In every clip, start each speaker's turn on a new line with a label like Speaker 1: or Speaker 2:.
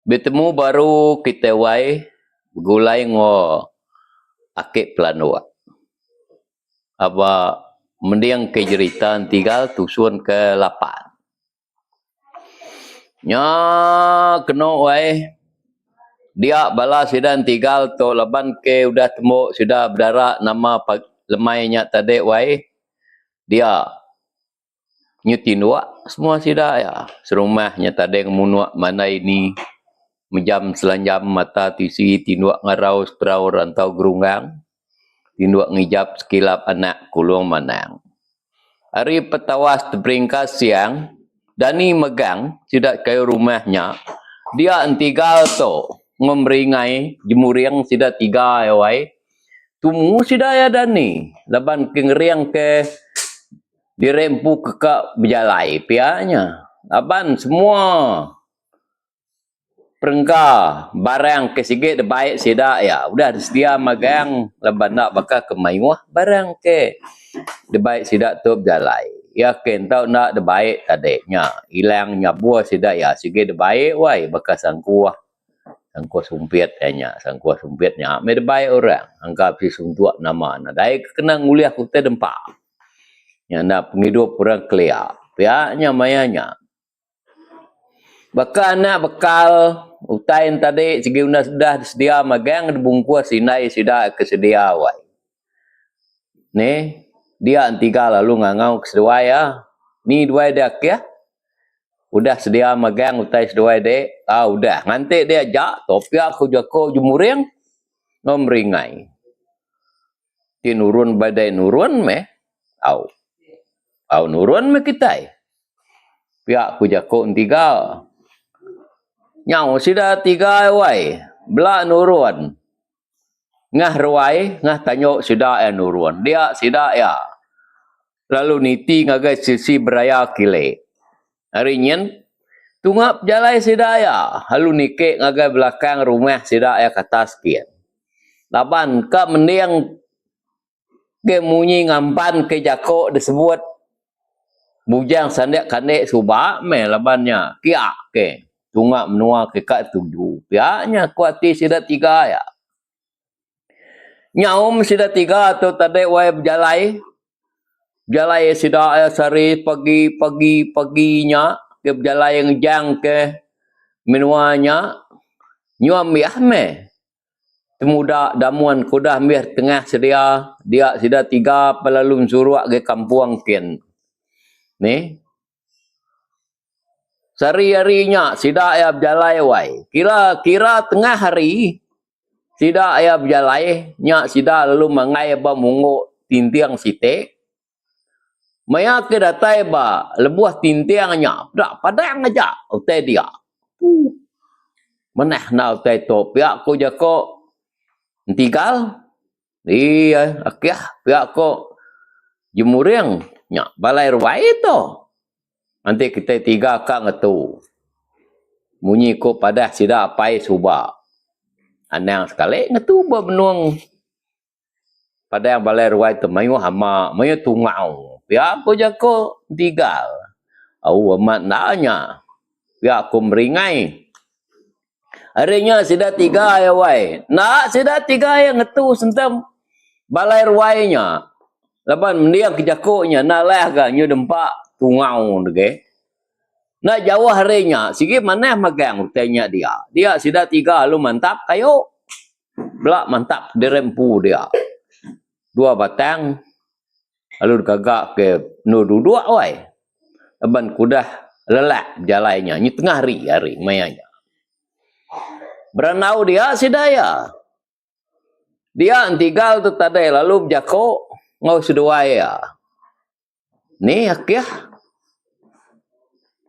Speaker 1: Bertemu baru kita wai gulai ngo akik pelanua. Apa mendiang ke jeritan tinggal tusun ke lapan. Nya kena wai dia bala sidan tinggal to laban ke udah temu sudah berdarah nama lemainya tadi wai dia nyutin wak semua sida ya serumahnya tadi munuk mana ini menjam selanjam mata tisi tinduak ngarau seperau rantau gerunggang tinduak ngijap sekilap anak kulung manang hari petawas terbringkas siang Dani megang sidak kayu rumahnya dia entigal to ngomringai jemuriang sida tiga ya wai tumu sida ya Dani laban kengeriang ke dirempu kekak berjalai pianya laban semua perengka barang kesigit baik sida ya udah sedia magang leban nak bakal kemayuah barang ke de baik sida tu berjalai yakin tau nak de baik tadeknya hilangnya buah sida ya sigit de baik wai bakal sangkuah sumpit nya sangkuah sumpitnya me de baik orang anggap si suntuak nama na dai kena nguliah kute dempa yang nak penghidup orang kelia pianya mayanya bakal anak bekal utain tadi segi sudah sedia magang dibungkus sinai sudah kesedia wai ni dia tiga lalu ngangau kesedia ya ni dua dak ya udah sedia magang utai sedua dek udah nganti dia jak topia aku jako jumuring ngomringai ti nurun badai nurun me au nurun me kita pihak aku jako tiga nyau sida tiga wai belak nurun ngah ruai ngah tanyok sida ya nurun dia sida ya lalu niti ngagai sisi beraya kile hari nyen tungap jalai sida ya halu nike ngagai belakang rumah sida ya kata sekian laban ka mendiang ke munyi ngampan ke jako disebut bujang sandak kandek subak me labannya kiak ke tungak menua ke kat tuju piaknya kuati sida tiga ya nyaum sida tiga atau tadi wai berjalai jalai sida ya sari paginya ke berjalai yang jang ke menuanya nyuam biah me temuda damuan kudah mir tengah sedia dia sida tiga pelalum suruak ke kampung kian ni sari-harinya sida ya berjalai wai kira tengah hari sida ya berjalai nya sida lalu mangai ba mungu tintiang site maya ke datai ba lebuah tintiangnya dak padang aja utai dia meneh na utai to pihak ko jako tinggal iya akyah pihak ko jemuriang nya balai ruai to nanti kita tiga kak ngetu munyi ko padah sida apai suba anang sekali ngetu ba benuang pada yang balai ruai tu mayu hama mayu tungau pia ko jako tinggal au amat nanya pia ko meringai harinya sida tiga ya wai nak sida tiga yang ngetu sentam balai ruainya laban mendiang ke jakonya nak lah ga nyu dempak tungau dege nak jauh harinya sigi mana magang utainya dia sida tiga lu mantap kayo belak mantap dirempu dia dua batang lalu gagak ke nu dua wai laban kudah lelak jalainya ni tengah hari mayanya beranau dia sidaya dia tinggal tu tadi lalu jako ngau sedua ya ni akyah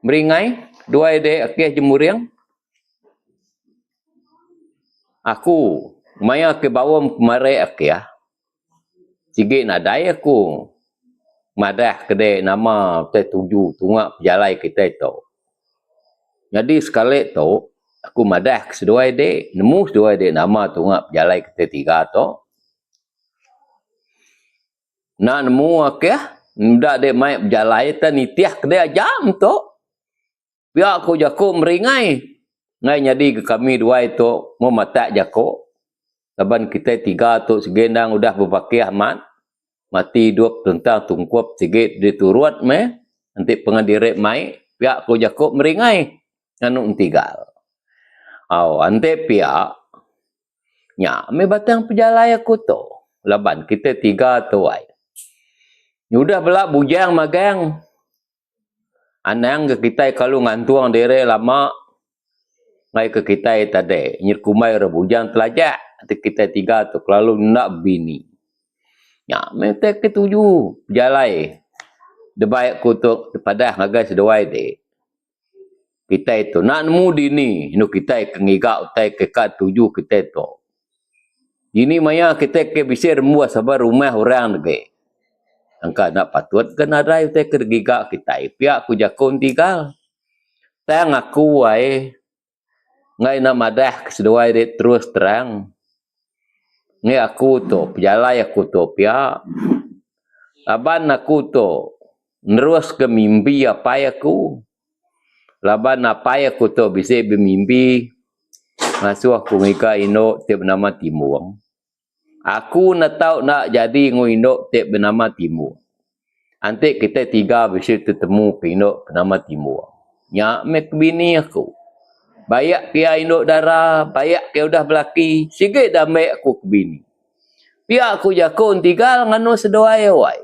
Speaker 1: meringai dua ide akyah jemuriang aku maya ke bawam kemare akyah sige nadai aku madah kedai nama te tuju tungak jalai kita itu jadi sekali tu aku madah kedua ide nemu kedua ide nama tungak jalai kita tiga tu nak nemu akyah ndak de mai jalai ta nitiah kedai jam tu pihak aku jako meringai Ngai jadi ke kami dua itu mau mata jako. Laban kita tiga tu segendang udah berpakai amat. Mati hidup tentang tungkup sikit diturut me. Nanti pengadirek mai. Pihak ku jako meringai. Anu entigal. Ante pihak. Nya, me batang pejalai aku tu. Laban kita tiga tu ay. Udah belak bujang magang. Anang ke kita kalau ngantuang dere lama. Ngai ke kita tadi. Nyirkumai rebujang telajak. Kita tiga tu lalu nak bini. Ya, mereka ketujuh jalai. Debaik kutuk pada ngagai sedawai de. Kita itu nak nemu dini, nu kita kengigak utai kekat tujuh kita itu. Ini maya kita ke bisa remu sabar rumah orang lagi. Angka nak patut kan ada utai kegigak kita. Pihak ku jakon tinggal. Tang aku ai ngai nak madah kesedawai de terus terang. Ngai aku tu, pejalai aku tu pihak. Laban aku tu nerus ke mimpi apa aku. Laban apa aku tu bisa bermimpi. Ngasuh aku ngika indok tiap bernama Timur. Aku nak tahu nak jadi indok tiap bernama Timur. Nanti kita tiga bisa ketemu ke indok bernama Timur. Nyak mek bini aku. Bayak kia indok darah, bayak kia udah belaki. Sikit dah mek aku ke bini. Pihak aku jakun tinggal nganu sedoai wai.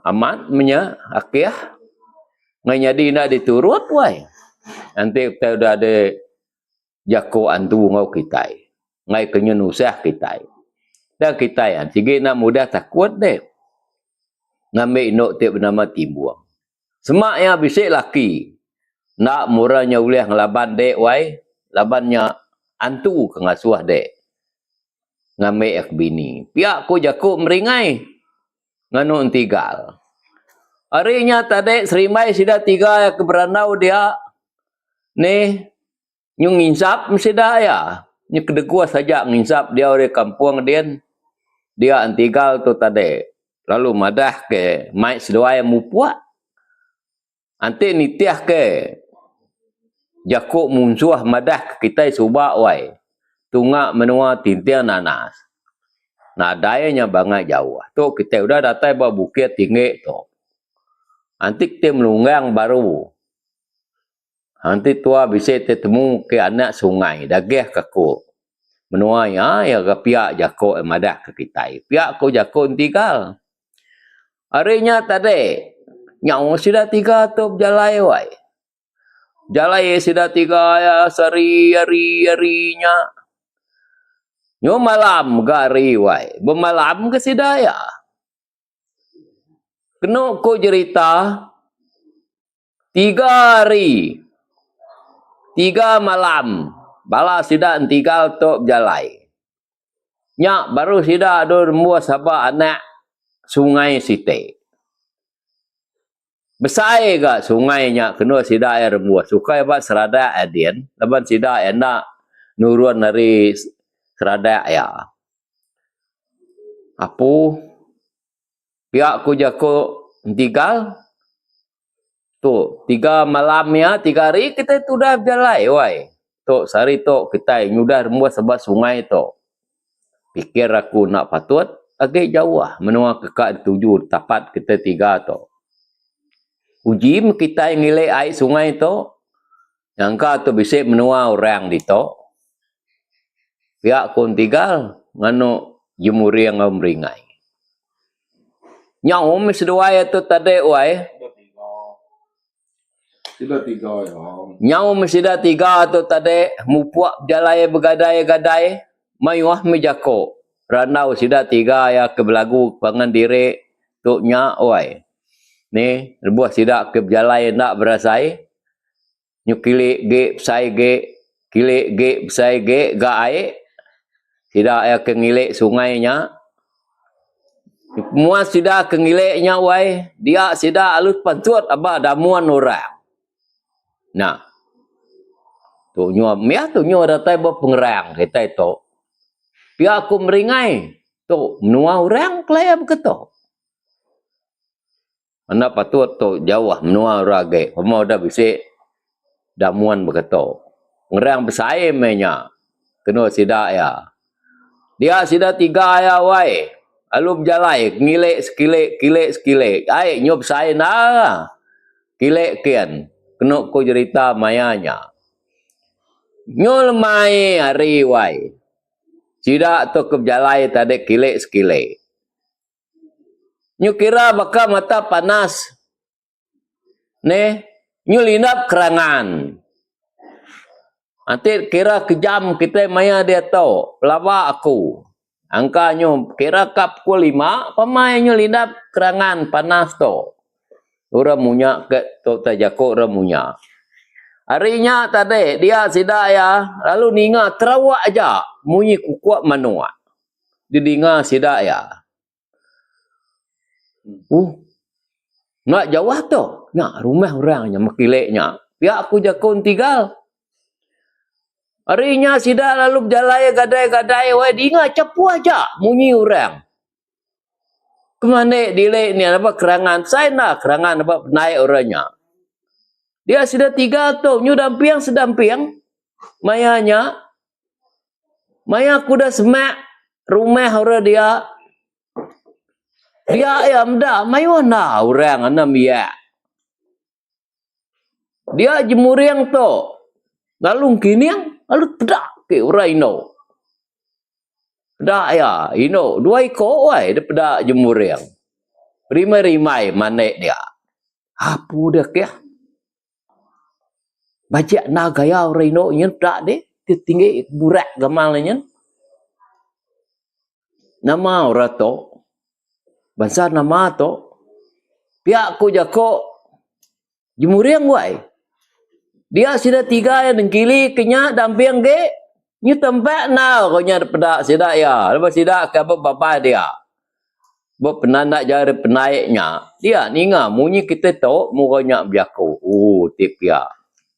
Speaker 1: Amat menya akhir ngai jadi nak diturut wai. Nanti kita udah ada jako antu ngau kita. Ngai kenyen usah kita. Dan kita yang sige nak mudah takut deh. Ngambil indok tiap bernama Timbuang. Semak yang bisik laki. Nak murahnya ulih ngelaban dek wai. Labannya antu kengasuh dek. Ngambil ek bini. Pihak ku jako meringai. Nganu entigal. Harinya tadi serimai sudah tiga yang keberanau dia. Ni nyung nginsap mesti dah ya. Ni kedekua saja nginsap dia oleh kampung dia. Dia entigal tu tadi. Lalu madah ke mai sedua yang mupuak. Nanti nitiah ke jakuk munsuah madah ke kita subak wai. Tungak menua tintian nanas. Nah dayanya bangai jauh. Tu kita udah datang bawa bukit tinggi tu. Nanti kita melunggang baru. Nanti tua bisa ketemu ke anak sungai. Dagih kaku. Menua ya ke pihak jako madah ke kita. Pihak ko jako tinggal. Harinya tadi. Nyawa sudah tiga tu berjalai wai. Jalai sudah tiga ya hari-harinya. Nyo malam gari wai. Bermalam ke sidaya. Kena ko cerita 3 hari 3 malam bala sida entigal tok jalai. Nyak baru sida ada rembuah sabah anak sungai site. Besai ga sungai nya kena sida air rembuah. Sukai ba serada adien, laban sida enak nurun dari serada ya. Apu pihak ku jako entigal tu 3 malamnya 3 hari kita tu dah berjalan wai. Tu sehari tu kita nyudah rembuah sebab sungai tu. Pikir aku nak patut agak jauh lah menua kekak tujuh tapat kita 3 tu. Uji kita ngilai air sungai tu. Yang tu bisa menua orang di tu. Pihak ku tinggal nganu jemuri yang meringai. Nyau mesti dua tu tadi wai.
Speaker 2: Sudah 3 ya.
Speaker 1: Nyau mesti dah 3 tu tadi mupuak jalai bergadai-gadai mayuah mejako. Ranau sudah 3 ya ke belagu pangan diri tu nya oi. Ni rebuah sidak ke jalai nak berasai. Nyukili ge sai ge kili ge sai ge ga ai. Sidak ya ke ngilik sungainya. Muas sidak ke ngiliknya wai. Dia sidak alus pantut abah damuan orang. Nah. Tu nyo miah tu nyo datai ba pengerang kita itu. Pihak aku meringai. Tu menua orang kelaya begitu. Anak patut tu jauh menua orang ge. Pemau dah bisa damuan berkata. Ngerang bersaing menya. Kena sidak ya. Dia sida 3 ya wai. Lalu berjalai, ngilik sekilik. Ai nyob saya nah. Kilik kian. Kena ko cerita mayanya. Nyol mai hari wai. Sida tu ke berjalai tadi kilik sekilik. Nyu kira baka mata panas. Ne, nyu linap kerangan. Nanti kira kejam kita maya dia tahu. Pelaba aku. Angkanya kira kap pukul 5. Pemainnya linap kerangan panas tu. Orang munya ke tu tajako orang munya. Harinya tadi dia sidak ya. Lalu ninga terawak aja. Munyi kukuak manua. Dia ninga sidak ya. Nak jawah tu. Nak rumah orangnya makiliknya. Pihak aku jakun tinggal. Harinya sidak lalu berjalai gadai-gadai. Wah dia capu aja. Munyi orang. Kemana dilek ni apa kerangan. Saya nak kerangan apa naik orangnya. Dia sudah 3 tu. Nyu dampiang sedampiang. Mayanya. Maya aku dah semak. Rumah orang dia. Dia ayam dah. Mayana orang anam ya. Dia jemuriang tu. Lalu kini yang. Lalu pedak ke orang ino. Pedak ya. Ino. 2 ekor wai. Dia pedak jemuriang. Rimai-rimai manik dia. Apa dia kaya? Bajak na gaya orang ino. Yang pedak dia. Dia tinggi burak gamalnya. Nama orang tu. Bangsa nama tu. Pihak aku jako. Jemuriang wai. Dia sudah 3 yang dengkili kenyak dampiang ke. Ni tempat na konya pedak sidak ya. Lepas sidak ke apa bapa dia. Buat penanda jari penaiknya. Dia ninga munyi kita tahu mukanya berjaku. Tip ya.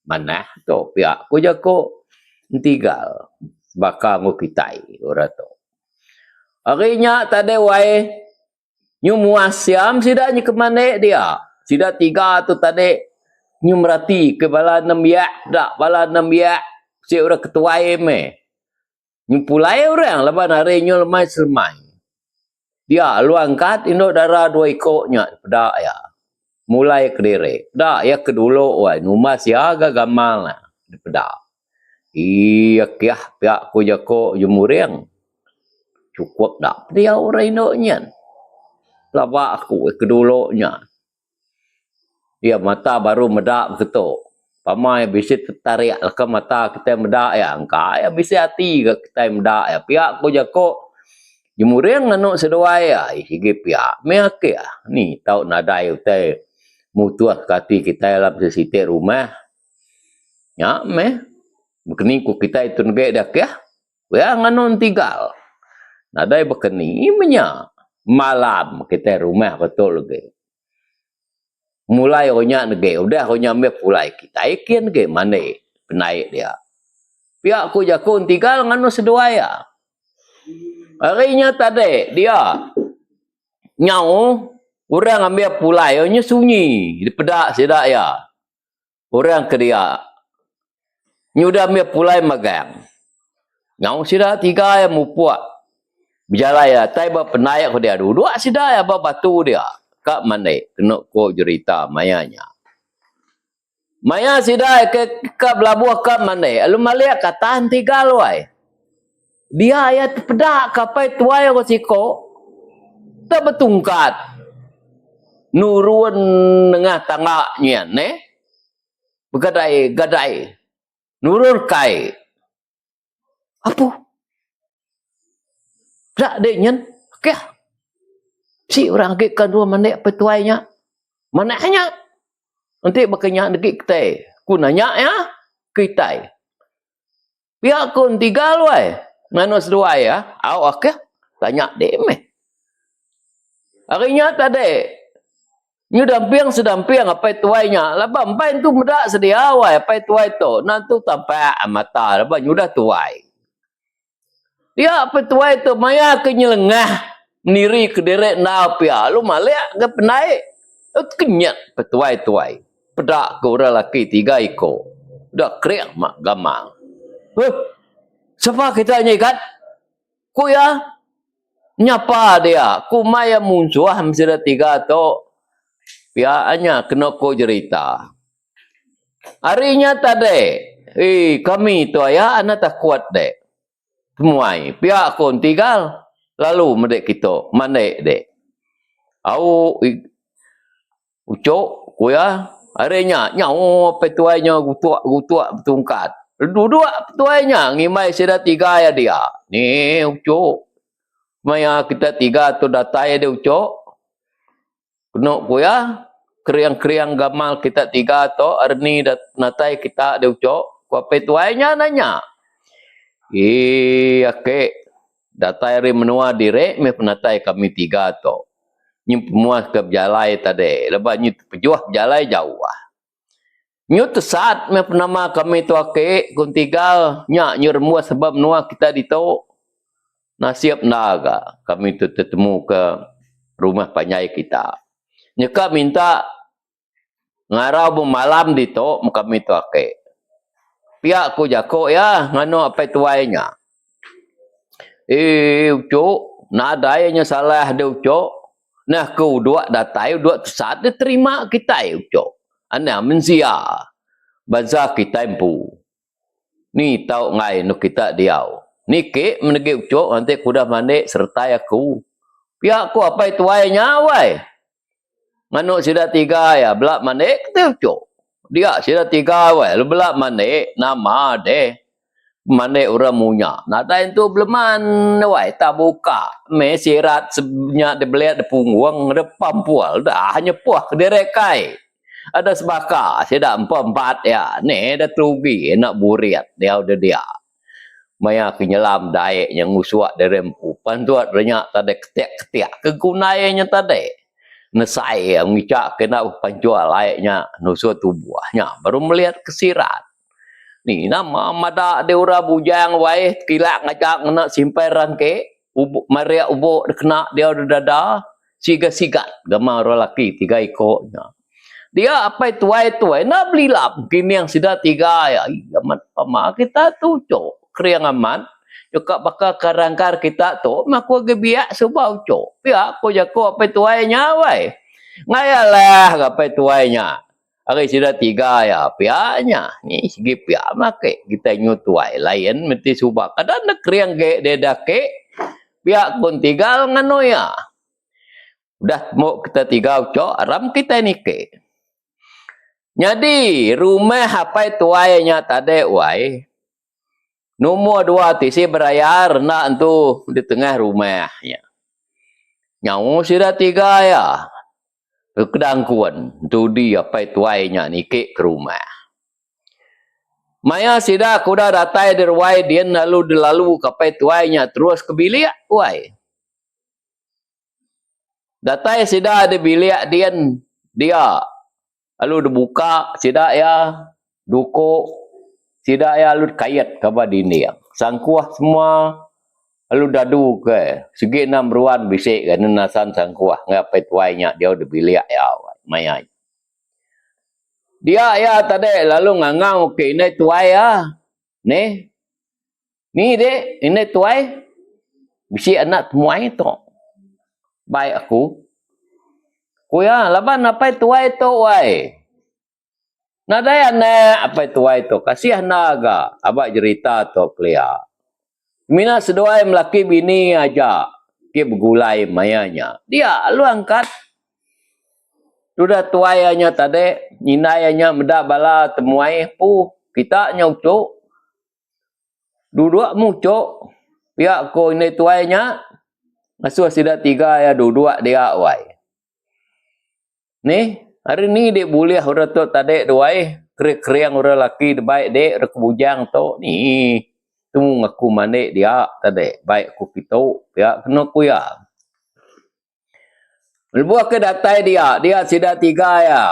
Speaker 1: Mana tu pihak aku jako tinggal. Bakal mu kitai orang tu. Harinya tadi wai. Nyu muasyam sidaknya ke mana dia. Sidak 3 tu tadi. Nyu merati ke bala 6 yak. Tak bala 6 yak. Si orang ketua eme. Nyu pulai orang. Lepas hari nyu lemai selmai. Dia lu angkat. Induk darah 2 ekoknya. Pedak ya. Mulai kediri. Pedak ya kedulu. Wah, numas ya agak gamal lah. Pedak. Iya kiah. Pihak ku jako jemuriang. Cukup tak. Dia orang induknya. Lapa aku kedulunya. Dia mata baru medak begitu. Pamai bisa tertarik ke mata kita medak ya. Angka ya bisa hati kita medak ya. Pihak ku jako jemuriang anu sedua ya. Higi pihak. Meak ya. Ni tahu nadai utai. Mutuah kati kita dalam sisi rumah. Ya meh. Bekeni ku kita itu negek dak ya. Ya nganu tinggal. Nadai bekeni menya. Malam kita rumah betul lagi. Mulai ronya nege, udah ronya me pulai kita ikin ke mana penaik dia. Pihak ku jakun tinggal nganu sedua ya. Harinya tadi dia nyau orang ambil pulai nya sunyi di pedak sedak ya. Orang ke dia nyudah ambil pulai magang. Nyau sedak 3 yang mupuak. Berjalan ya, tai ba penaik ko dia dua sedak ya ba batu dia. Kak mana kena ko cerita mayanya. Maya sidai ke belabuh ke mana? Lalu maliak katahan 3 luai. Dia ayat pedak kapai tuai ko siko. Tak betungkat. Nurun tengah tangaknya ne. Bergadai. Nurun kai. Apa? Tak deknya. Okey. Si orang agakkan 2 manik petuainya. Manaknya? Nanti bakanya degik kita. Ku nanya ya. Kita. Pihak ku 3 luai. Manus 2 ya. Awak ke? Tanya dek meh. Harinya tadi. Nyu dampiang sedampiang apa tuainya. Lepas empai tu medak sedia awai. Apa tuai tu. Nanti tampak mata. Lepas nyu dah tuai. Dia apa tuai tu. Maya kenyelengah. Niri kederek na pia. Lu maliak ke penaik. Kenyat petuai-tuai. Pedak ke orang lelaki 3 ekor. Dah kriang mak gamal. Siapa kita nyikat? Ku ya nyapa dia. Ku maya muncul hamsira tiga to. Piaannya kena ko cerita. Harinya tadi, kami tu ayah anak tak kuat dek. Semuai, pihak kon tinggal. Lalu medek kita, mandek dek. Au ucok, kuya, harinya nyawa petuainya gutuak bertungkat. Dua petuainya ngimai sudah tiga ya dia. Ni ucok. Maya kita tiga tu datai dia ucok. Kena kuya, kriang-kriang gamal kita tiga tu, arni natai kita dia ucok. Kuya petuainya nanya. Ake datai ri menua direk me penatai kami tiga tu. Nyu pemuas ke berjalai tadi. Lepas nyu pejuah berjalai jauh. Nyu tesat me penama kami tu ake kun tiga nyak nyu remua sebab menua kita dito. Nasiap naga kami tu tertemu ke rumah panyai kita. Nyeka minta ngarau malam dito kami tu ake. Pihak ku jako ya ngano apa tuainya. Ucok, nadainya salah dia ucok. Nah, ku dua datai, dua saat dia terima kita ucok. Ana mensia. Bazar kita empu. Ni tahu ngai nu kita diau. Ni ke menegi ucok nanti kuda mandek sertai aku. Pihak ku apa tuainya wai. Ngano sudah tiga ya, belak mandek kita ucok. Dia sudah tiga wai, lu belak mandek nama deh. Mana orang munya. Nada itu beleman, wai tak buka. Mesirat sebenyak dia beliat dia punggung, dia pampual dah hanya puah direkai. Ada sebaka, saya dah empat ya. Ni dah terugi nak buriat dia udah dia. Maya kenyelam daik yang ngusuak dari rempu. Pantuat banyak tadi ketiak-ketiak kegunaannya tadi. Nesai yang ngicak kena panjual layaknya nusuk tubuhnya. Baru melihat kesirat. Ni nama mada de ura bujang wae kilak ngajak nak simpai rangke maria ubuk kena dia udah dada siga-siga gamar orang laki tiga ekornya. Dia apa tuai nak beli lap kini yang sudah tiga ya amat pama kita tu cok kriang aman juga bakal karangkar kita tu maku gebiak subau cok ya aku jako apa tuainya wae ngayalah apa tuainya. Hari sudah tiga ya pianya ni segi pia make kita nyutuai lain mesti subak kadang nak kriang ge dedake pia pun tinggal ngano ya udah mau kita tiga ucok aram kita ni ke jadi rumah apa tuainya tadi wai nomor dua tisi berayar nak tu di tengah rumahnya nyawa sudah tiga ya kedangkuan tu dia apa tuainya ni ke rumah. Maya sida kuda datai derwai dia lalu kapai tuainya terus ke bilik wai. Datai sida ada bilik dia lalu dibuka sida ya duko sida ya lalu kayat kaba dinding. Sangkuah semua lalu dadu ke segi 6 ruan bisik ke nenasan sangkuah ngapai tuainya dia udah bilik ya maya. Dia ya tadi lalu ngangau ke ini tuai ya. Ni dek, ini tuai. Bisi anak temuai tu. Baik aku. Kuya, laban apa tuai tu wai. Nadai anak apa tuai tu. Kasih naga. Abak cerita tu kelia. Mina seduai melaki bini aja. Dia bergulai mayanya. Dia lu angkat. Sudah tuainya tadi, nyinainya medak bala temuai pu kita nyaucuk. Duduk mucuk. Pihak ko ini tuainya. Asuh sudah tiga ya duduk dia wai. Ni, hari ni dia boleh orang tu tadi duai kriang orang laki baik dek orang kebujang tu ni. Temu aku manik dia tadi baik aku pitu ya kena ku ya. Lebuah ke datai dia sudah tiga ya.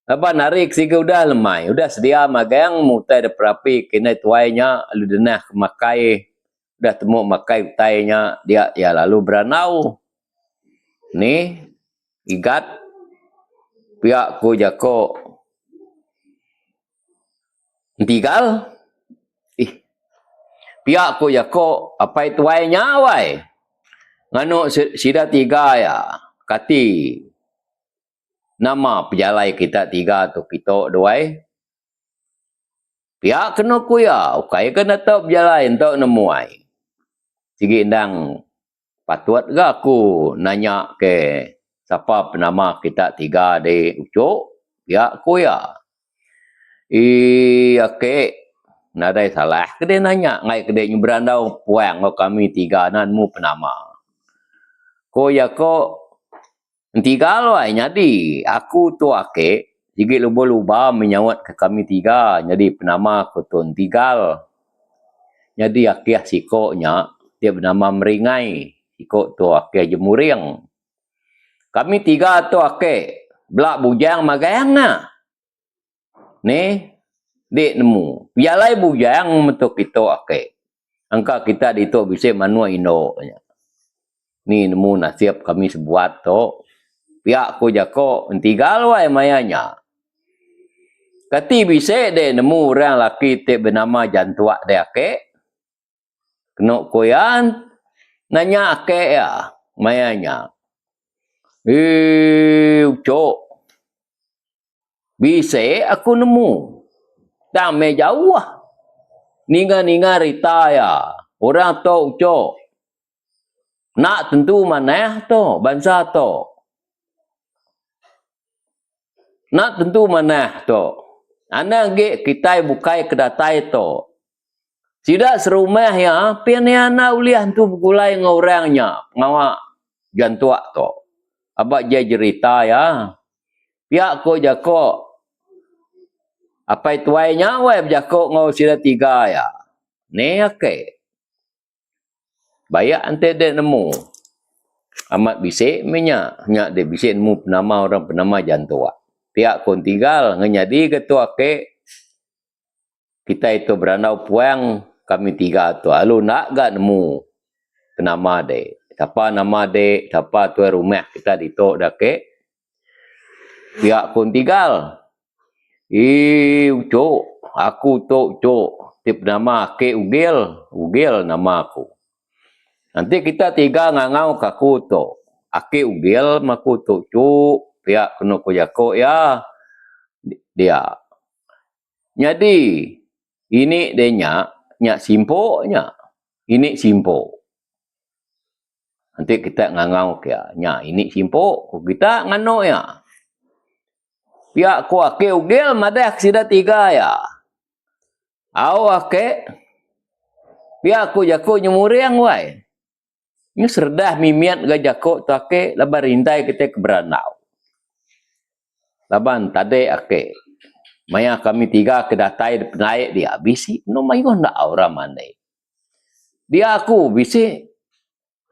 Speaker 1: Apa narik siga udah lemai, udah sedia magang mutai ada perapi kena tuainya lalu denah makai udah temu makai utainya dia ya lalu beranau. Ni igat pihak ku jako Tigal. Pihak ko jako apai tuai nyawai. Ngano sida tiga ya. Kati nama pejalai kita tiga tu kita doai. Pihak kena kuya. Ukai kena tak pejalai tak nemuai. Sigi indang patut ke aku nanya ke siapa penama kita tiga di Ucok. Pihak kuya. Okey. Nadai salah. Kedai nanya. Ngai kedai berandau puang kami tiga nanmu penama. Ko ya ko tiga loai nyadi. Aku tu ake. Jigi luba-luba menyawat ke kami tiga. Jadi penama ko tu tigal. Jadi akhir sikoknya. Dia bernama Meringai. Sikok tu akhir Jemuriang. Kami tiga tu akhir. Belak bujang magayang na. Ni. Dek nemu. Biarlah bujang untuk kita akhir. Angka kita di tu bisa manua ino. Ni nemu nasib kami sebuat tu. Pihak ko jako entigal wai mayanya. Kati bisa de nemu orang laki te bernama Jantuak de ake. Kena koyan nanya ake ya mayanya. Cok. Bisa aku nemu. Tak me jauh lah. Ninga-ninga rita ya. Orang tu cok. Nak tentu mana tu bangsa tu. Nak tentu mana tu. Ana ge kita bukai kedatai tu. Tidak serumah ya, pianiana uliah tu bergulai dengan orangnya. Ngawak Jantuak tu. Abak dia cerita ya. Pihak ko jako. Apa itu wainya wai berjako ngau sila tiga ya. Ni okey. Bayak ante dia nemu. Amat bisik minyak. Nyak dia bisik nemu penama orang penama Jantuak. Pihak kon tinggal ngenyadi ketua ke kita itu berandau puang kami tiga tu lalu nak gak nemu nama de siapa nama de siapa tu rumah kita ditok dak ke pihak kon tinggal cok aku tok cok tip nama ke ugil nama aku nanti kita tiga ngangau kaku tok ake ugil maku tok cok pihak kena kojako ya dia. Jadi ini dia nyak simpoknya. Ini simpok. Nanti kita ngangau ke nya ini simpok kita ngano ya. Pihak ko ake ugil madah sida tiga ya. Au ake pihak ko jako nyemuriang wai. Ini serdah mimiat gajako tu ake labar rintai kita ke berandau. Laban tade ake. Maya kami tiga kedatai naik dia. Bisi no mayo ndak orang mandai. Dia aku bisi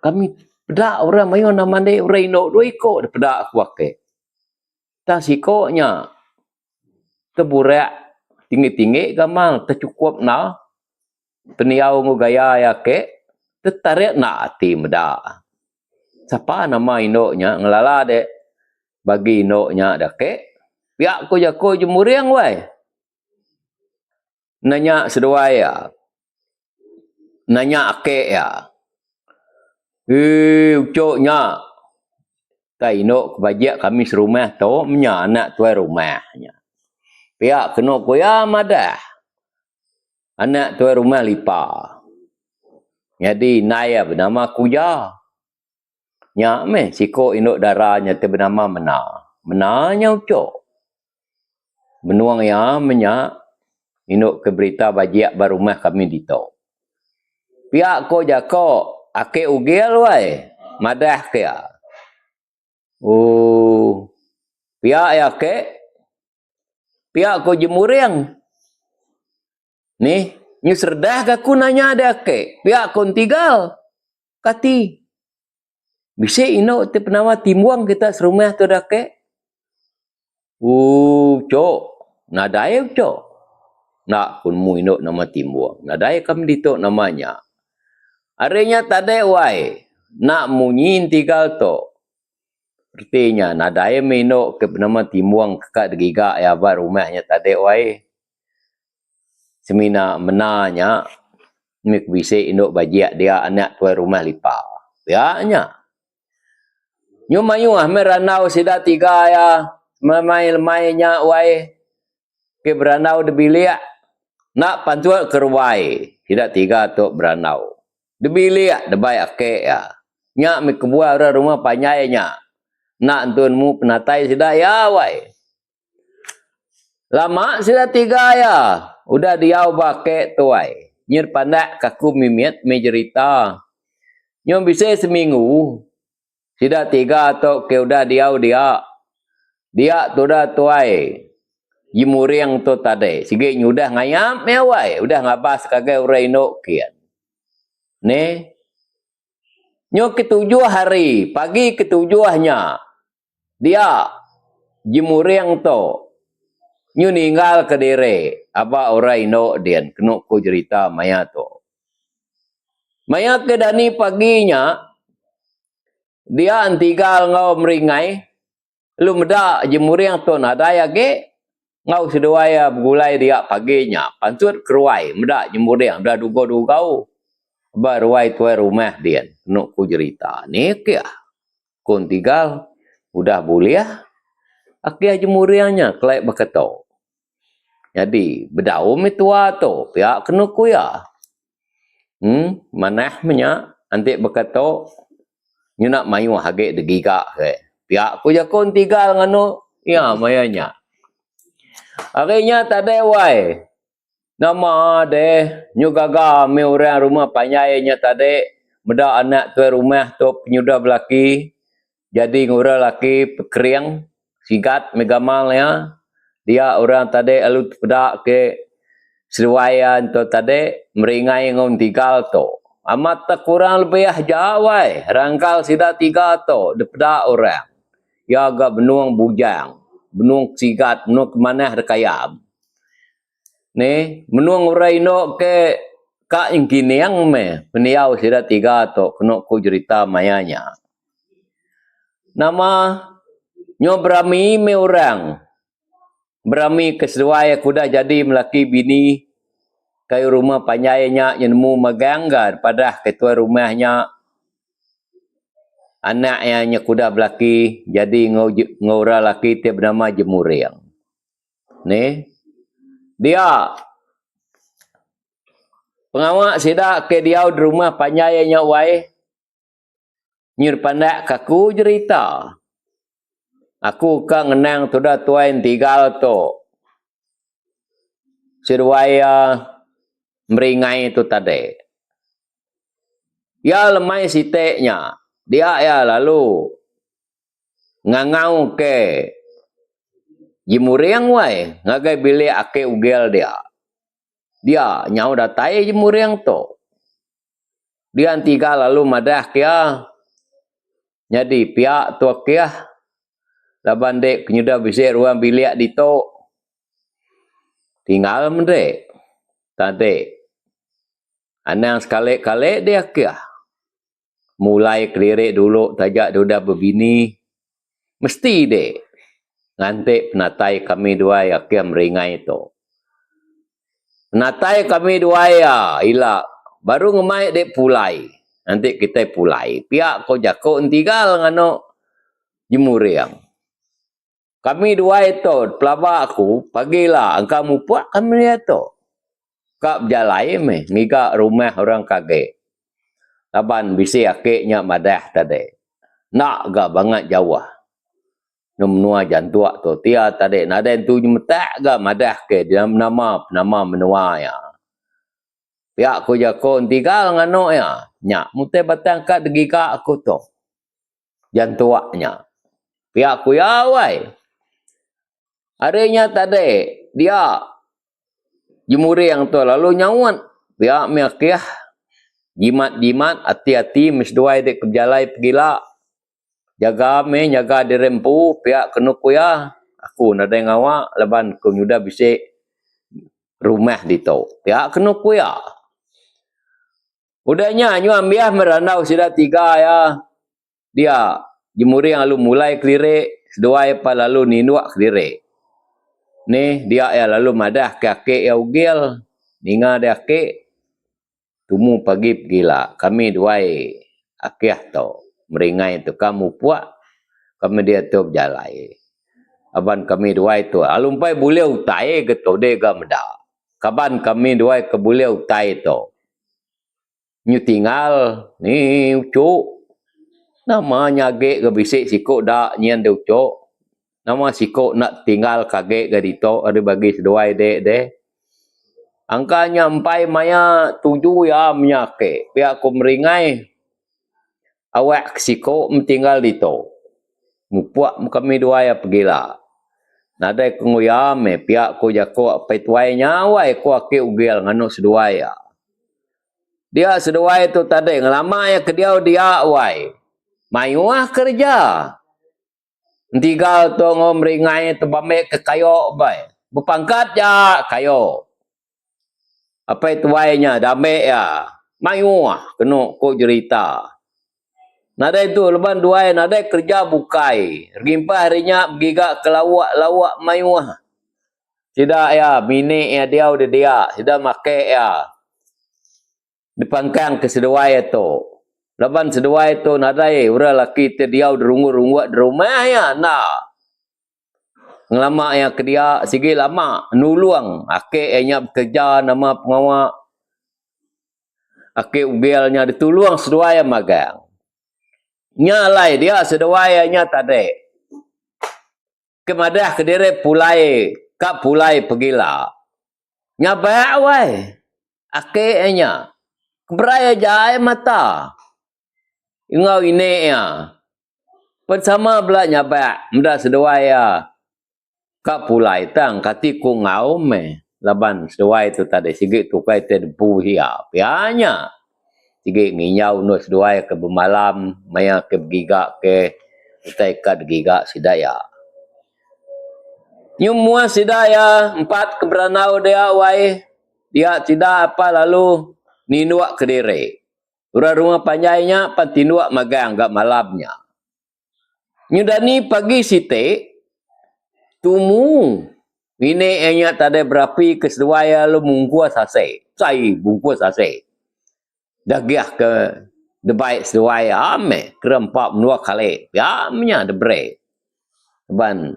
Speaker 1: kami pedak orang mayo na mandai orang ino do iko pedak aku ake. Ta sikoknya teburak tinggi-tinggi gamal tercukup na peniau ngo gaya ya ke tetarik na ati medak. Siapa nama ino-nya ngelala de bagi ino-nya dak ke pihak ko jako Jemuriang wai. Nanya seduai ya. Nanya ake ya. Ucoknya. Tak inok kebajak kami serumah tu. Menya anak tuai rumahnya. Pihak kena koya madah. Anak tuai rumah lipa. Jadi naya bernama kuya. Nyak meh siko inok darahnya tu bernama Mena. Menanya ucok. Menuang ya menyak inuk ke berita bajiak barumah kami dito. Pihak ko jako ake ugil wai madah ke ya. Pihak ya ke pihak ko Jemuriang. Ni serdah aku nanya ada ke pihak kon tinggal kati. Bisa inuk te penama timuang kita serumah tu dak ke. Cok nadai cok. Nak pun mu inuk nama timbang. Nadai kami ditok namanya. Artinya tadi wai. Nak munyin tinggal to. Artinya nadai minuk ke nama timbang kekak degigak ya bar rumahnya tadi wai. semina menanya mik bise induk bajiak dia anak tuai rumah lipa. Biaknya. Nyu mayu meranau sida tiga ya lemai-lemainya wai ke beranau de biliak nak pantuat kerwai sida tiga tok beranau. De biliak de bai ake ya. Nya mik kebuah rumah panyainya. Nak entunmu penatai sida ya wai. Lama sida tiga ya. Udah diau bake tuai. Nyir pandak kaku mimiet mejerita. Nyom bisa seminggu. Sida tiga atau ke udah diau dia. Dia tu dah tuai. Jimuriang tu tadi. Sige nyudah ngayam mewai. Udah ngabas kagai urai no kian. Ne. Nyo ketujuh hari. Pagi ketujuhnya. Dia. Jimuriang tu. Nyu ninggal ke diri. Apa urai no dian. Kena ku cerita maya tu. Maya ke dani paginya. Dia antigal ngau meringai. Lu meda jemuriang tu nadaya ke. Ngau seduaya bergulai dia paginya. Pantut keruai. Meda jemuriang. Dah duga-dugau. Baruai tuai rumah dia. Kena ku cerita. Ni kia. Kun tigal. Udah buliah. Akia jemuriangnya. Kelai berkata. Jadi, berdaum itu tu. Pihak kena kuya. Manahnya. Nanti berkata. Nyu nak mayu hagik degigak ke. Pihak ku jakun tigal nganu. Ya, mayanya. Akhirnya tadi wai. Nama deh. Nyu gaga me orang rumah panyainya tadi. Meda anak tuai rumah tu penyudah belaki. Jadi ngura laki pekeriang. Sigat megamal ya. Dia orang tadi alu pedak ke seruayan tu tadi meringai ngon tigal tu. Amat tak kurang lebih jawai. Rangkal sida tiga tu depedak orang. Ya agak benuang bujang, benuang sigat, benuang kemanah dekayam. Ni benuang urai no ke kak yang kini yang me peniau sida tiga tu kena ku cerita mayanya. Nama nyo berami me orang. Berami keseruai kuda jadi melaki bini kayu rumah panyainya yang nemu meganggar pada ketua rumahnya anaknya kuda belaki jadi ngora laki dia bernama Jemuriang. Ni dia pengawak sida ke dia di rumah panyainya wai nyir pandak kaku cerita. Aku ka ngenang tu dah tuan tigal tu. Sirwaya meringai itu tadi. Ya lemai siteknya. Dia ya lalu ngangau ke Jemuriang wai. Ngagai bilik ake ugel dia. Dia nyau datai Jemuriang tu. Dia tiga lalu madah kia. Jadi pihak tu kia. Laban dek penyudah bisik ruang bilik di tu. Tinggal mendek. Tadi. Anang sekali-kali dia kia. Mulai kelirik dulu. Tajak dia dah berbini. Mesti dek. Ngantik penatai kami dua yang kia meringai tu. Penatai kami dua ya. Ila. Baru ngemai dek pulai. Nanti kita pulai. Pihak kau jakuk entigal ngano Jemuriang. Kami dua itu, pelabak aku, pagilah, engkau mupuak kami itu. Kak berjalai meh, ngigak rumah orang kage. Laban bisi akiknya madah tadi. Nak gak banget jauh. Menua jantuak tu. Tia tadi, naden tu nyemetak gak madah ke, dia nama menua ya. Pihak aku jakun tinggal ngano ya. Nyak, mutai batang kat degigak aku tu. Jantuaknya. Pihak aku ya wai. Harinya tadi, dia Jemuriang tu lalu nyawat. Pihak miakiah. Jimat-jimat, hati-hati, mesduai dek kejalai pergilah. Jaga me, jaga dirempu, pihak kena kuya. Aku nada yang awak, leban ku nyudah bisik rumah di tu. Pihak kena kuya. Udahnya, nyu ambiah merandau sudah tiga ya. Dia, Jemuriang lalu mulai kelirik, seduai pa lalu ninduak kelirik. Ni dia ya lalu madah kakek ya ugil. ninga dia ke tumu pagi gila kami duai akyah to meringai tu kamu puak kami dia tu berjalai aban kami duai tu alumpai boleh utai ke to de ga meda kaban kami duai ke boleh utai to nyu tinggal ni ucuk namanya ge ke bisik sikok dak nyen de ucuk nama sikok nak tinggal kage ke dito ada bagi seduai de angkanya empai maya 7 ya menyake pihak ko meringai awak siko tinggal dito mupuak kami dua ya pergilah nadai kenguyame pihak ko jako apa tuai nyawai ko ake ugel ngano seduai ya dia seduai tu tadi ngelama ya ke dia wai mayuah kerja tinggal tu ngomeringai tu bamek ke kayo bai berpangkat ya kayo apa itu wainya dame ya mayuah kena ko cerita nada itu leban dua nada kerja bukai rimpa harinya giga ke lawak mayuah tidak ya mini ya dia udah dia tidak make ya dipangkang ke seduai itu leban seduai itu nada ura laki te dia udah rungu-rungu di rumah ya nah ngelama ya ke dia sigi lama nuluang ake nya bekerja nama pengawak ake ugelnya dituluang seduai magang nyalai dia seduainya tadi kemadah kediri pulai kak pulai pergila nyabai wai ake nya keberaya jai mata ingau ini ya bersama belah nyabai muda seduai kak pulai tang kati ku ngau me laban seduai tu tadi sigit tu kai te debu hia pianya sigit nginyau no seduai ke bermalam maya ke giga ke utai kat giga sidaya nyumua sidaya 4 keberanau dia wai dia tidak apa lalu ninuak kediri rumah panjainya pantinuak magang gak malamnya nyudani pagi site tumu ini enya tadi berapi ke seduaya lu mungkuas sase sai bungkus sase dagiah ke debai seduaya ame kerempak menua kali ya menya debre ban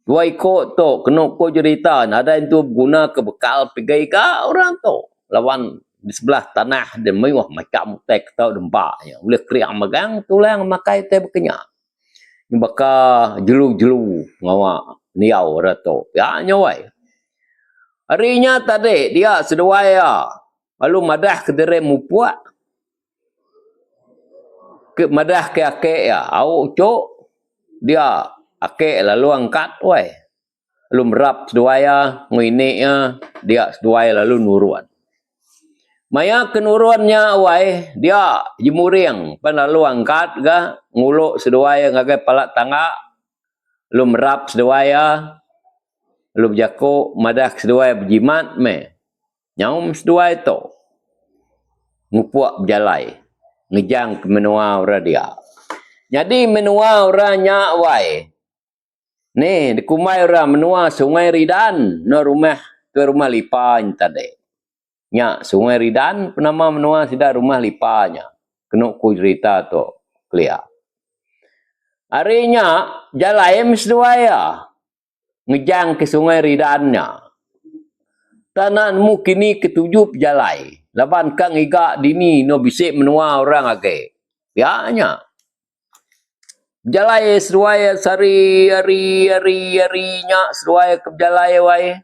Speaker 1: dua ikut tu kena ko cerita ada itu guna ke bekal pergi ke orang tu lawan di sebelah tanah dan mewah macam tek tau dempak ya boleh kriang magang tulang makai teh bekenya baka jelu-jelu ngawak niau rato ya nyawai harinya tadi dia seduaya lalu madah ke dere mupuak ke madah ke ake ya au cok dia ake lalu angkat wai lalu merap seduaya nguiniknya dia seduaya lalu nuruan maya kenuruannya wai dia jemuriang pan lalu angkat ga nguluk seduaya ngagai palak tangga lu merap seduaya lu berjako madah seduaya berjimat me nyaum seduaya tu ngupuak berjalai ngejang ke menua ora dia jadi menua orangnya wai ni dikumai ora menua sungai Ridan no rumah ke rumah lipa tadi nya sungai Ridan penama menua sida rumah lipanya kena ku cerita tu clear harinya jalan seduaya ngejang ke sungai Ridannya tananmu kini ketujuh jalai laban kang iga dini no bisik menua orang age bianya jalai seduaya sari harinya seduaya ke jalai wai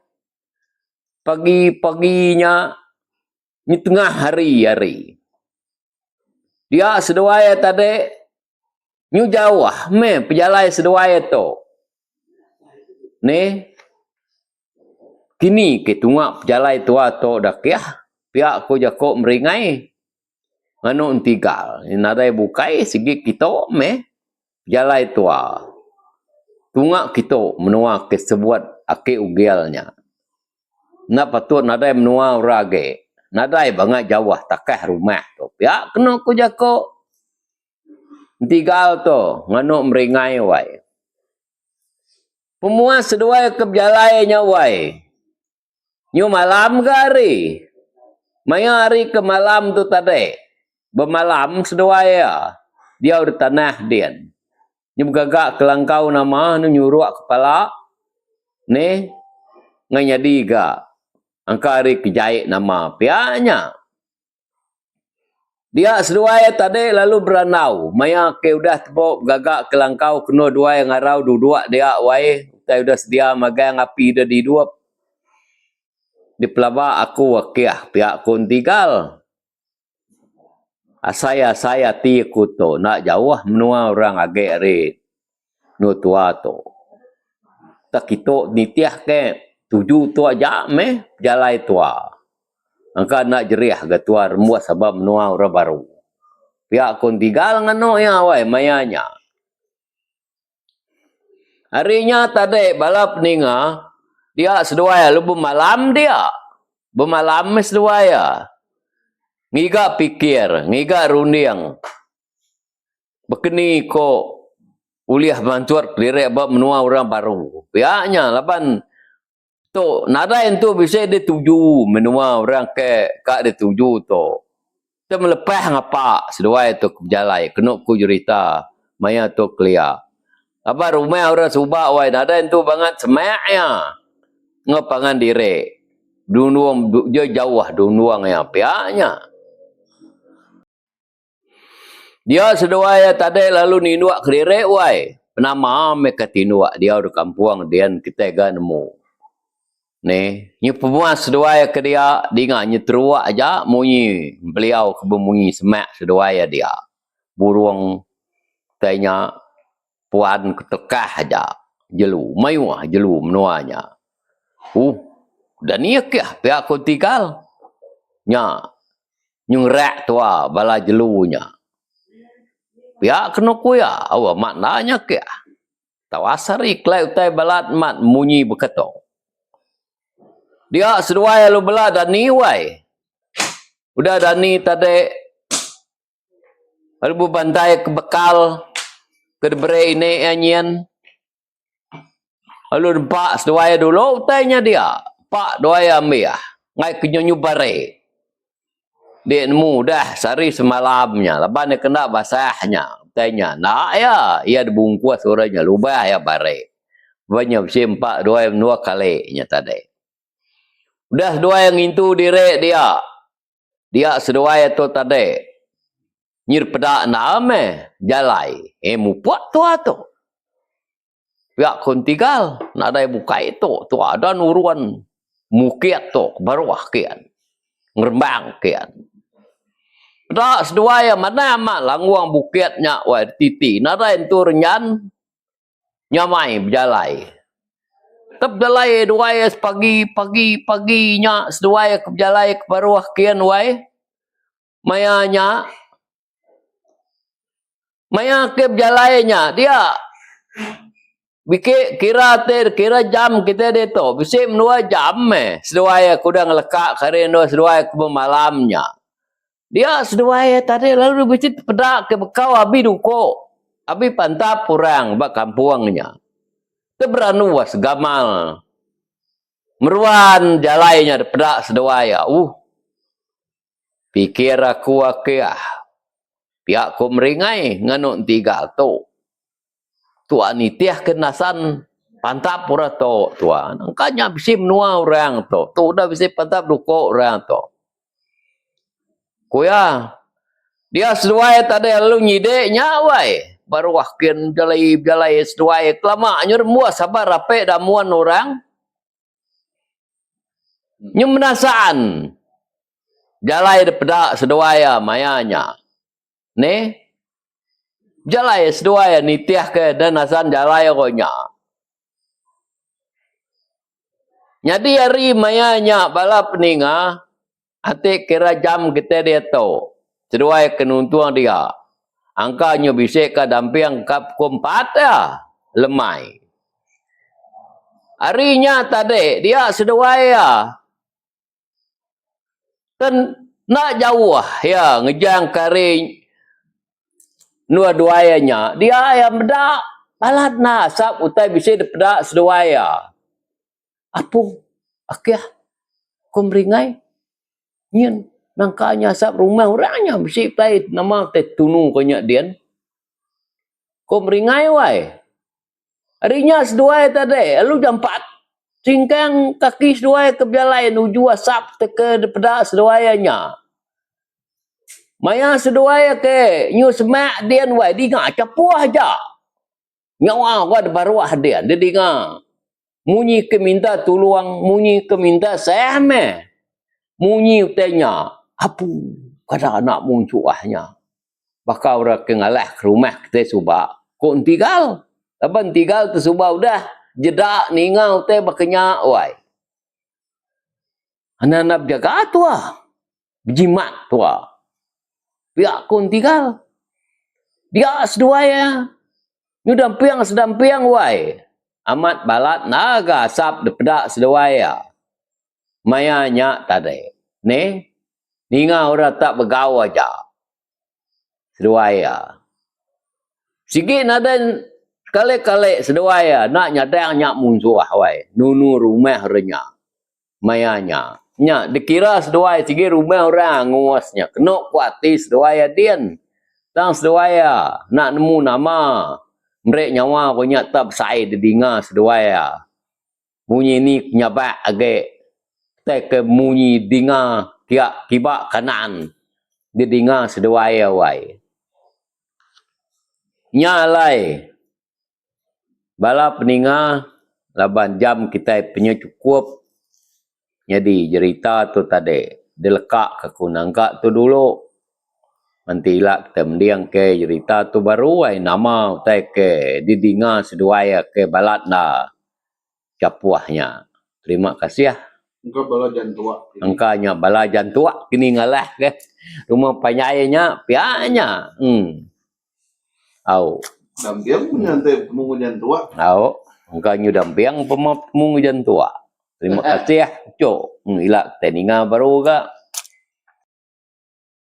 Speaker 1: pagi-paginya ni tengah hari dia seduaya tadi nyu jauh me pejalai seduaya tu ni kini ke tungak pejalai tua tu dak ya pihak ko jako meringai ngano entigal nadai bukai sigi kita me pejalai tua tungak kita menua ke sebuat ake ugelnya na patut nadai menua urage nadai bangat jauh takah rumah tu pihak kena ko jako entigal tu ngano meringai wai pemuas seduai ke pejalainya wai nyu malam gari Maya hari ke malam tu tadi. Bermalam seduaya. Dia udah tanah dia. Ni bergagak kelangkau nama. Ni nyuruh kepala. Ni. Nganyadi ga. Angka hari kejait nama. Pianya. Dia seduaya tadi lalu beranau. Maya ke udah tepuk gagak kelangkau. Kena dua yang ngarau. Dua dia wai. Kita udah sedia magai ngapi dah di dua. Di pelaba aku wakiah. Pihak kun tinggal. Saya ti kuto. Nak jauh menua orang agak red. No tua tu. Tak kita nitiah ke. Tuju tua aja meh. Jalai tua. Angka nak jeriah ke tua. Remuat sebab menua orang baru. Pihak kun tinggal ngano ya wai mayanya. Harinya tadi balap ninga dia seduaya lu bermalam dia. Bermalam seduaya. Ngiga pikir, ngiga runding. Bekeni ko uliah bantuan direk bab menua orang baru. Pihaknya lapan tu nada itu bisa dituju menua orang ke kak dituju tu. Kita melepah ngapa seduai tu berjalai. Kena ku cerita. Maya tu kelia. Apa rumah orang subak wai. Nada itu banget semaknya. Ngapangan diri. Dunuang dia jauh dunuang yang pihaknya. Dia seduai tadi lalu ninuak ke diri wai. Penama mereka tinuak. Dia di kampung. Dia kita nemu. Ni, ni pemuas seduaya ke dia, dia nyeteruak aja, munyi, beliau kebemunyi semak seduaya dia. Burung, tanya, puan ketekah aja, jelu, mayuah jelu menuanya. Dan ni kah, pihak ku tinggal. Nya, nyungrak tua, bala jelunya. Pihak kena kuya, awak maknanya kah. Tawasari, klai utai balat mat, munyi berkata. Dia seduai lu bela dani wai. Udah dani tadi lalu bantai ke bekal ke debere ini anyen. Lalu dempak seduai dulu tanya dia. Pak doai ambil. Ngai kenyonyu bare. Dia nemu dah sehari semalamnya. Lepas dia kena basahnya. Tanya, nak ya? Ia dibungkus orangnya. Lubah ya bare. Banyak bersimpak doai dua kalinya tadi. Udah dua yang itu direk dia. Dia seduai tu tadi. Nyir pedak nama. Jalai. Mupuat tu tu. Pihak kun tinggal. Nak ada buka itu. Tu ada nuruan. Mukiat tu. Baru kian. Ngerembang kian. Pedak seduai mana amat. Langguang bukitnya. Wah titi. Nak ada itu renyan. Nyamai berjalai. Tep jalai dua pagi-nya seduai ke jalai ke baruah kian wai. Mayanya maya ke jalainya dia bikin kira jam kita dia tu bisa menua jam seduai aku dah ngelekak karena seduai ke malamnya. Dia seduai tadi lalu bisa pedak ke bekau abi duko. Abi pantap kurang bak kampungnya. Teberanuas gamal. Meruan jalainya pedak seduaya. Pikir aku akia. Pihak ku meringai nganuk tiga tu. Tuan nitiah kenasan pantap pura tu tuan. Angkanya bisa menua orang tu. Tu dah bisa pantap duko orang tu. Kuya. Dia seduaya tadi lalu nyideknya wai. Baru wakin jalai seduaya. Kelamaknya remua sabar rapik damuan orang. Nyumenasaan. Jalai pedak seduaya mayanya. Ni. Jalai seduaya nitiah ke dan nasan jalai konya. Jadi hari mayanya balap peninga. Hati kira jam kita dia tu. Seduaya kenuntuang dia. Angkanya bisa ke dampiang kap kumpat ya. Lemai. Harinya tadi dia seduaya. Kan nak jauh ya ngejang kari dua-duanya dia yang bedak balat nasab utai bisa bedak seduaya apa akyah ku meringai nyen nangkanya sab rumah orangnya besi play nama te tunu konya dian. Ko meringai wai. Harinya seduai tadi, lu jam 4 singkang kaki seduai ke bialai nuju asap te ke peda seduainya. Maya seduai ke nyu semak dian wai dinga capuah aja. Nyawa gua de baruah dian, dia dinga. Munyi ke minta tuluang, munyi ke minta seme. Munyi utenya, apu kada anak muncuahnya. Bakal orang kengalah ke rumah kita subak. Kok tinggal? Apa tinggal tu subak udah jeda ningau te bakenya wai. Anak-anak jaga tua. Berjimat tua. Pihak kon tinggal. Dia seduaya. Nyudampiang sedampiang wai. Amat balat naga sap depedak seduaya. Mayanya tadi. Ne? Ningau orang tak bergaul aja. Seduaya. Sikit ada kale-kale seduaya. Nak nyadang nyak munsuah wai. Nunu rumah renya. Mayanya. Nyak dikira seduaya. Sikit rumah orang nguasnya. Kena kuati seduaya dian. Tang seduaya. Nak nemu nama. Mereka nyawa ko nyak tak bersai didinga seduaya. Munyi ni nyabak agak. Ke munyi dinga tiak kibak kanan. Didinga seduaya wai. Nyalai. Bala peninga 8 jam kita punya cukup. Jadi cerita tu tadi. Dilekak ke kunangka tu dulu. Nanti lah kita mendiang ke cerita tu baru. Nama utai ke didinga seduaya ke balat na capuahnya. Terima kasih ya.
Speaker 2: Engkau bala jantua.
Speaker 1: Angkanya bala jantua. Kini ngalah ke. Rumah panyainya pianya. Au.
Speaker 2: Dampiang menyantai pemungu jantua.
Speaker 1: Au. Angkanya dampiang pemungu jantua. Terima kasih ya. Cok. Ilak teninga baru ke.